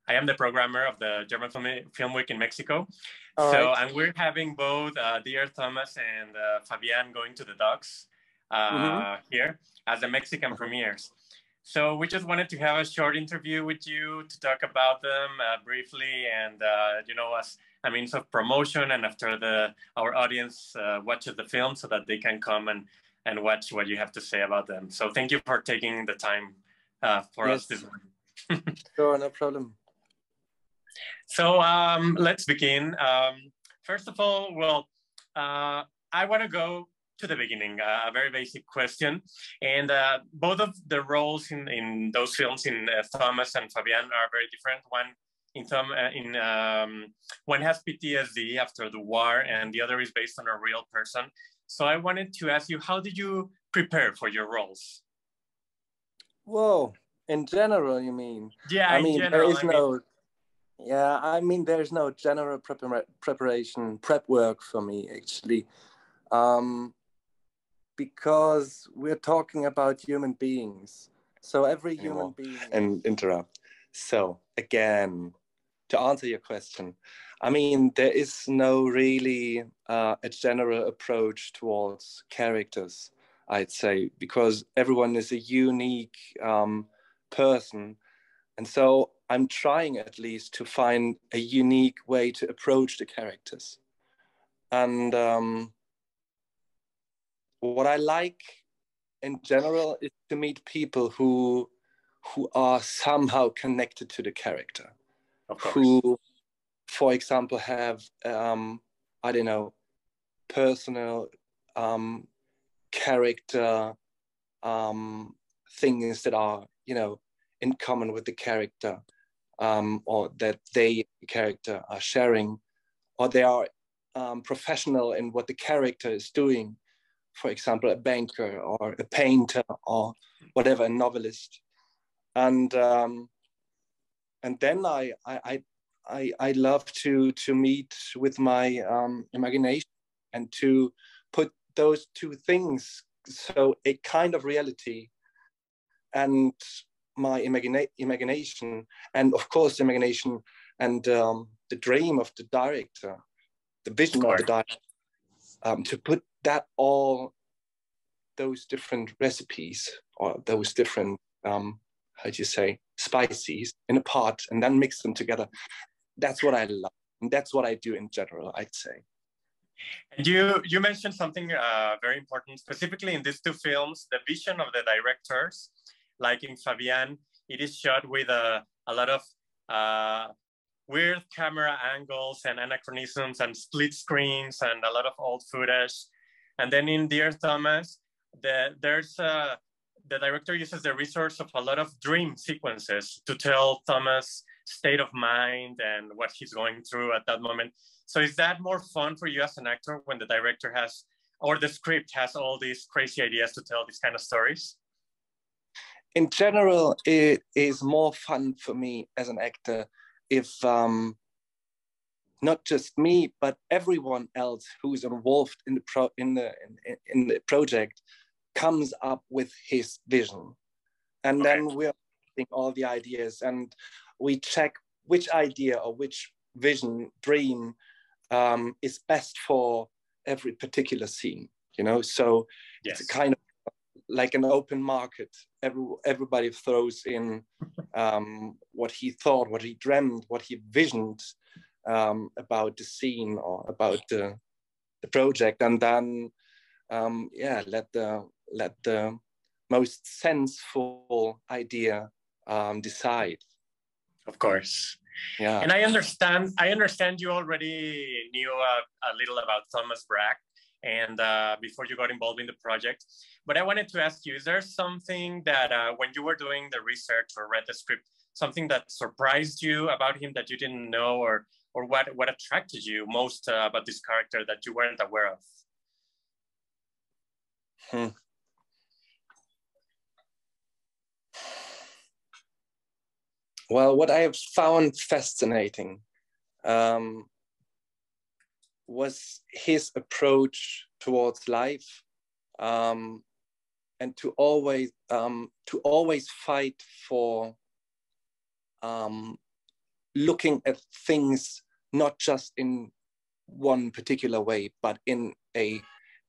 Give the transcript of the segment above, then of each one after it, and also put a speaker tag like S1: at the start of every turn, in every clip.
S1: I am the programmer of the German Film Week in Mexico.
S2: All
S1: so,
S2: right.
S1: and we're having both Dear Thomas and Fabian going to the docks here as the Mexican premieres. So we just wanted to have a short interview with you to talk about them briefly, and as a means of promotion, and after our audience watches the film, so that they can come and watch what you have to say about them. So thank you for taking the time for us this morning.
S2: Sure, no problem.
S1: So let's begin. First of all, I want to go to the beginning, a very basic question. And both of the roles in those films, in Thomas and Fabian, are very different. One has PTSD after the war, and the other is based on a real person. So I wanted to ask you, how did you prepare for your roles?
S2: Whoa, in general, you mean?
S1: Yeah, in general.
S2: There's no general prep work for me, actually. Because we're talking about human beings. So every human being... And interrupt. So again, to answer your question, I mean, there is no really a general approach towards characters, I'd say, because everyone is a unique person. And so I'm trying at least to find a unique way to approach the characters. And what I like in general is to meet people who are somehow connected to the character, who, for example, have personal character things that are in common with the character, or that the character are sharing, or they are professional in what the character is doing. For example, a banker or a painter or whatever, a novelist. And then I love to meet with my imagination and to put those two things, so a kind of reality and my imagination, and of course the imagination and the dream of the director, the vision of the director, to put that all, those different recipes or those different spices in a pot and then mix them together. That's what I love, and that's what I do in general, I'd say.
S1: And you mentioned something very important, specifically in these two films, the vision of the directors. Like in Fabian, it is shot with a lot of weird camera angles and anachronisms and split screens and a lot of old footage. And then in Dear Thomas, the director uses the resource of a lot of dream sequences to tell Thomas' state of mind and what he's going through at that moment. So is that more fun for you as an actor when the director has, or the script has, all these crazy ideas to tell these kind of stories?
S2: In general, it is more fun for me as an actor if not just me, but everyone else who's involved in the project comes up with his vision. And then we're getting all the ideas and we check which idea or which vision, dream is best for every particular scene, So It's a kind of like an open market. Everybody throws in what he thought, what he dreamt, what he visioned about the scene or about the project, and then let the most sensible idea decide.
S1: Of course.
S2: Yeah.
S1: And I understand you already knew a little about Thomas Braque and before you got involved in the project. But I wanted to ask you, is there something that when you were doing the research or read the script, something that surprised you about him that you didn't know, or what attracted you most about this character that you weren't aware of?
S2: Well, what I have found fascinating was his approach towards life, and to always fight for looking at things not just in one particular way, but in a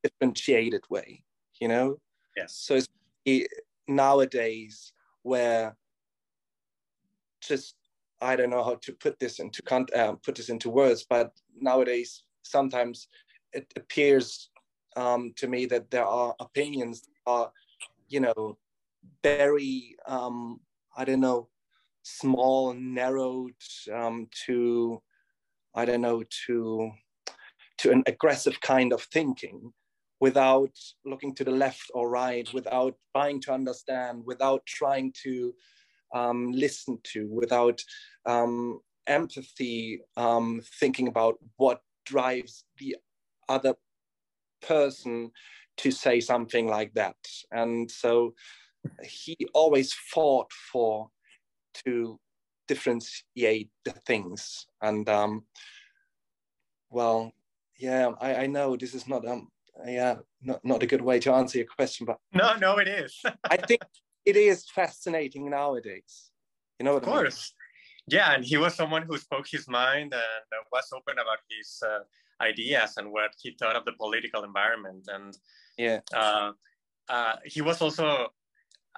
S2: differentiated way, you know?
S1: Yes.
S2: So it's nowadays where just, I don't know how to put this into words, but nowadays sometimes it appears to me that there are opinions that are, you know, very, I don't know, small, narrowed to, I don't know, to an aggressive kind of thinking, without looking to the left or right, without trying to understand, without trying to listen to, without empathy, thinking about what drives the other person to say something like that. And so he always fought to differentiate the things. And well, yeah, I know this is not not a good way to answer your question, but
S1: no, it is.
S2: I think it is fascinating nowadays. You know what I mean?
S1: Of course. Yeah, and he was someone who spoke his mind and was open about his ideas and what he thought of the political environment. And
S2: yeah,
S1: he was also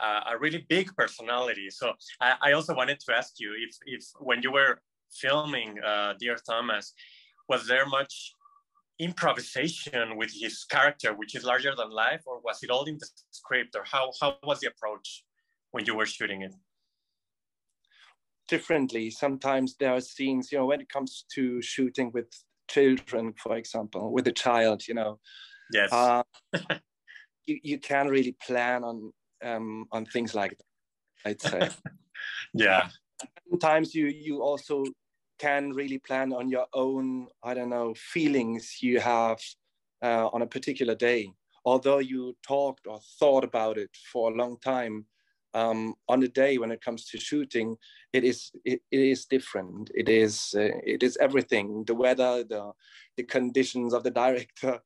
S1: a really big personality. So I also wanted to ask you if when you were filming Dear Thomas, was there much improvisation with his character, which is larger than life, or was it all in the script, or how was the approach when you were shooting it?
S2: Differently. Sometimes there are scenes, you know, when it comes to shooting with children, for example, with a child, you know,
S1: yes,
S2: you can't really plan on things like that, I'd say.
S1: Yeah.
S2: Sometimes you also can really plan on your own, I don't know, feelings you have on a particular day. Although you talked or thought about it for a long time, on the day when it comes to shooting, it is different. It is everything: the weather, the conditions of the director,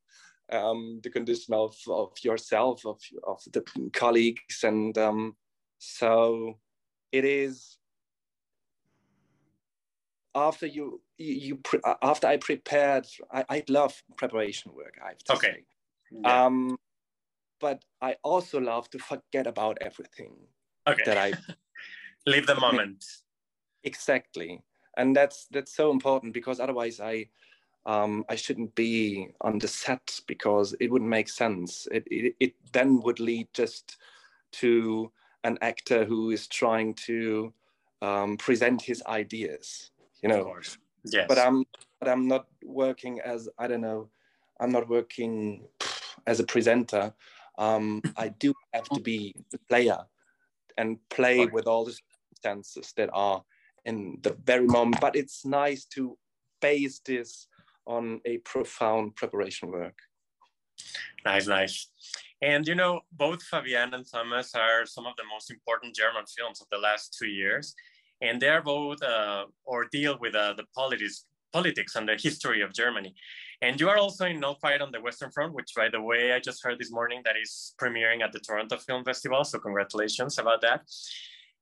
S2: the condition of yourself, of the colleagues, and so it is. After after I prepared, I love preparation work, I have to say. Yeah. But I also love to forget about everything.
S1: Okay.
S2: That I
S1: live the moment.
S2: Exactly, and that's so important, because otherwise I shouldn't be on the set, because it wouldn't make sense. It then would lead just to an actor who is trying to present his ideas, you know.
S1: Of course. Yes.
S2: But I'm not working as, I don't know, I'm not working as a presenter. I do have to be the player and play with all the circumstances that are in the very moment. But it's nice to base this on a profound preparation work.
S1: Nice. And you know, both Fabian and Thomas are some of the most important German films of the last 2 years. And they're both or deal with the politics and the history of Germany. And you are also in No Fight on the Western Front, which, by the way, I just heard this morning that is premiering at the Toronto Film Festival. So congratulations about that.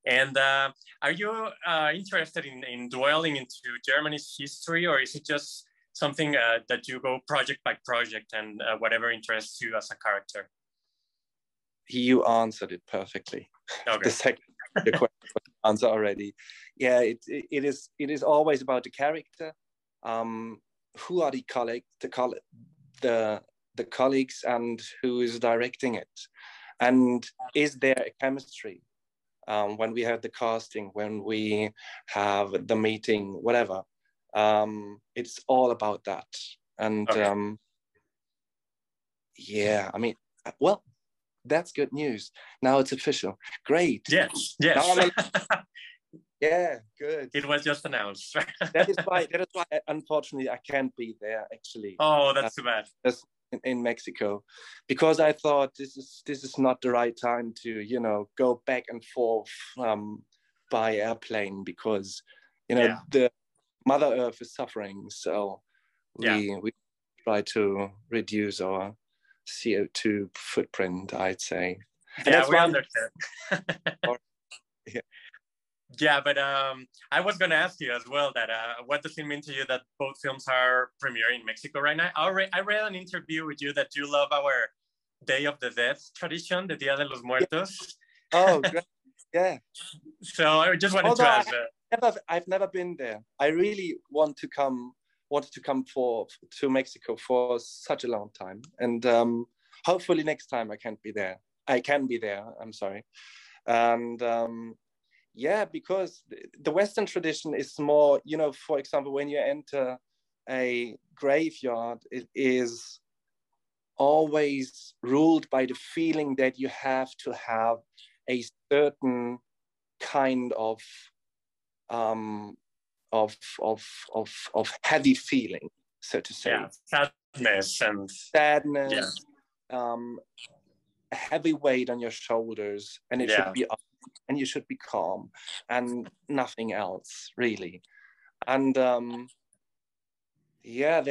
S1: And are you interested in dwelling into Germany's history, or is it just something that you go project by project and whatever interests you as a character?
S2: You answered it perfectly. Okay. The second question answer already. Yeah, it is always about the character. Who are the colleagues and who is directing it, and is there a chemistry when we have the casting, when we have the meeting, whatever. It's all about that. And okay. Yeah, I mean, well, that's good news. Now it's official. Great.
S1: Yes.
S2: Yeah, good.
S1: It was just announced.
S2: That is why, unfortunately, I can't be there, actually.
S1: Oh, that's too bad.
S2: In Mexico, because I thought this is not the right time to, you know, go back and forth by airplane, because, you know, the Mother Earth is suffering. So we try to reduce our CO2 footprint, I'd say.
S1: Yeah, we understand. Yeah, but I was going to ask you as well that what does it mean to you that both films are premiering in Mexico right now? I read an interview with you that you love our Day of the Dead tradition, the Dia de los Muertos.
S2: Oh, great. Yeah.
S1: So I just wanted to ask
S2: I've never been there. I really wanted to come to Mexico for such a long time. And hopefully next time I can be there. I'm sorry. And yeah, because the Western tradition is more, you know, for example, when you enter a graveyard, it is always ruled by the feeling that you have to have a certain kind of heavy feeling, so to say.
S1: Yeah,
S2: sadness, a heavy weight on your shoulders, and it should be up, and you should be calm, and nothing else really. And yeah,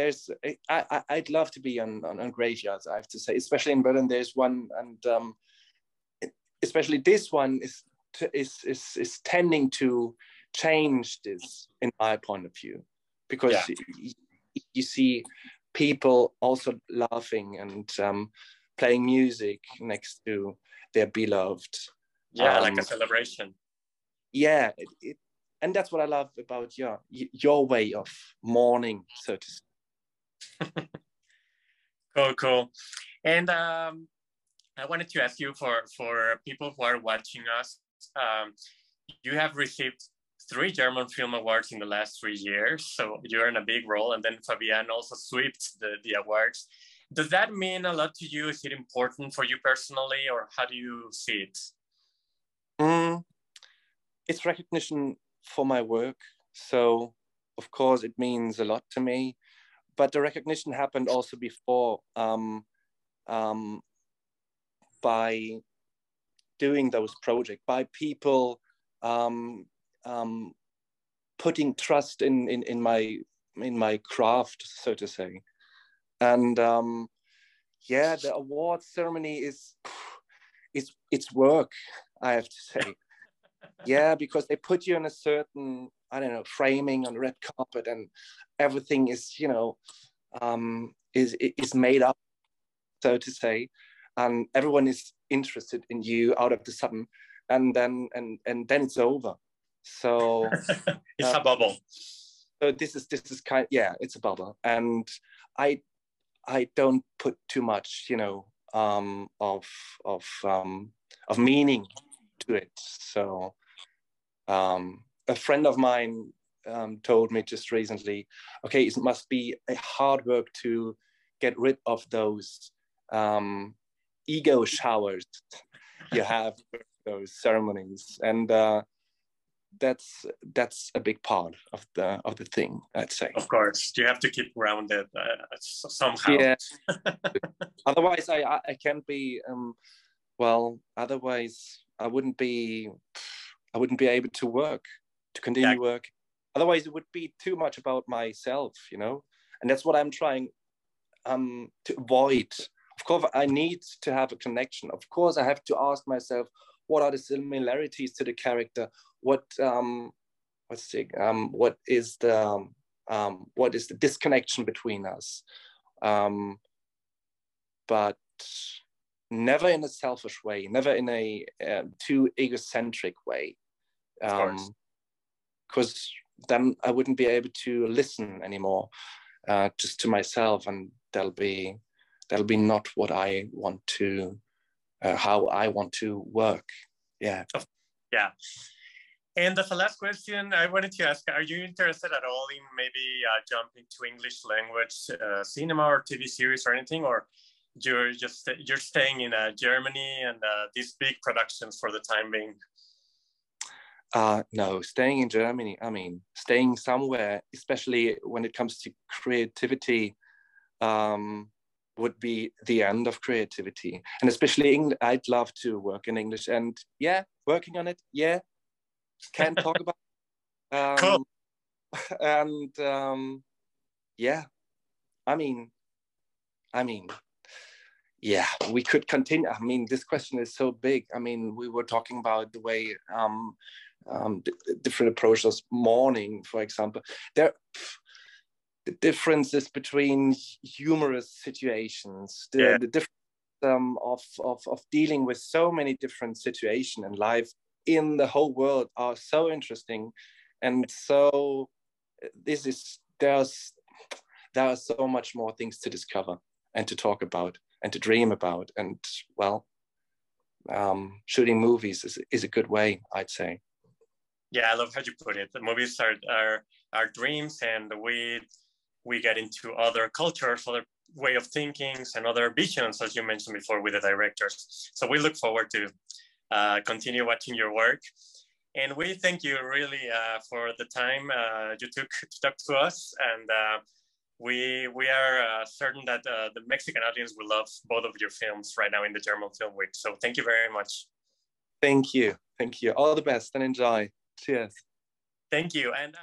S2: I'd love to be on graveyards, I have to say, especially in Berlin. There's one, and especially this one is tending to change this, in my point of view, because you see people also laughing and playing music next to their beloved.
S1: Yeah, like a celebration.
S2: Yeah, and that's what I love about your way of mourning, so to say.
S1: Cool. And I wanted to ask you, for people who are watching us, you have received 3 German Film Awards in the last 3 years, so you're in a big role, and then Fabian also swept the awards. Does that mean a lot to you? Is it important for you personally, or how do you see it?
S2: It's recognition for my work, so of course it means a lot to me, but the recognition happened also before, by doing those projects, by people putting trust in my craft, so to say. And yeah, the award ceremony is it's work, I have to say. Yeah, because they put you in a certain, I don't know, framing on the red carpet, and everything is, you know, is made up, so to say, and everyone is interested in you out of the sudden, and then it's over. So
S1: it's a bubble.
S2: So this is kind, yeah, it's a bubble, and I don't put too much, you know, of meaning to it. So a friend of mine told me just recently, okay, it must be a hard work to get rid of those ego showers you have those ceremonies, and that's a big part of the thing, I'd say.
S1: Of course, you have to keep grounded somehow.
S2: Yeah. Otherwise, I can't be. Well, otherwise, I wouldn't be able to continue work. Otherwise, it would be too much about myself, you know. And that's what I'm trying to avoid. Of course, I need to have a connection. Of course, I have to ask myself, what are the similarities to the character? What is the disconnection between us? But never in a selfish way, never in a too egocentric way. Because then I wouldn't be able to listen anymore, just to myself, and that'll be not what I want to, how I want to work. Yeah.
S1: And as a last question, I wanted to ask: are you interested at all in maybe jumping to English language cinema or TV series or anything, or you're staying in Germany and these big productions for the time being?
S2: No, staying in Germany. I mean, staying somewhere, especially when it comes to creativity, would be the end of creativity. And especially English, I'd love to work in English, and yeah, working on it. Yeah, can't talk about it.
S1: Cool.
S2: And yeah, I mean, yeah, we could continue. I mean, this question is so big. I mean, we were talking about the way different approaches. Mourning, for example, the differences between humorous situations, the difference of dealing with so many different situations in life in the whole world are so interesting, and so there are so much more things to discover and to talk about and to dream about, and well, shooting movies is a good way, I'd say.
S1: Yeah, I love how you put it. The movies are our dreams, and we get into other cultures, other way of thinking, and other visions, as you mentioned before, with the directors. So we look forward to continue watching your work. And we thank you really for the time you took to talk to us. And we are certain that the Mexican audience will love both of your films right now in the German Film Week. So thank you very much.
S2: Thank you. Thank you. All the best and enjoy. Cheers.
S1: Thank you. And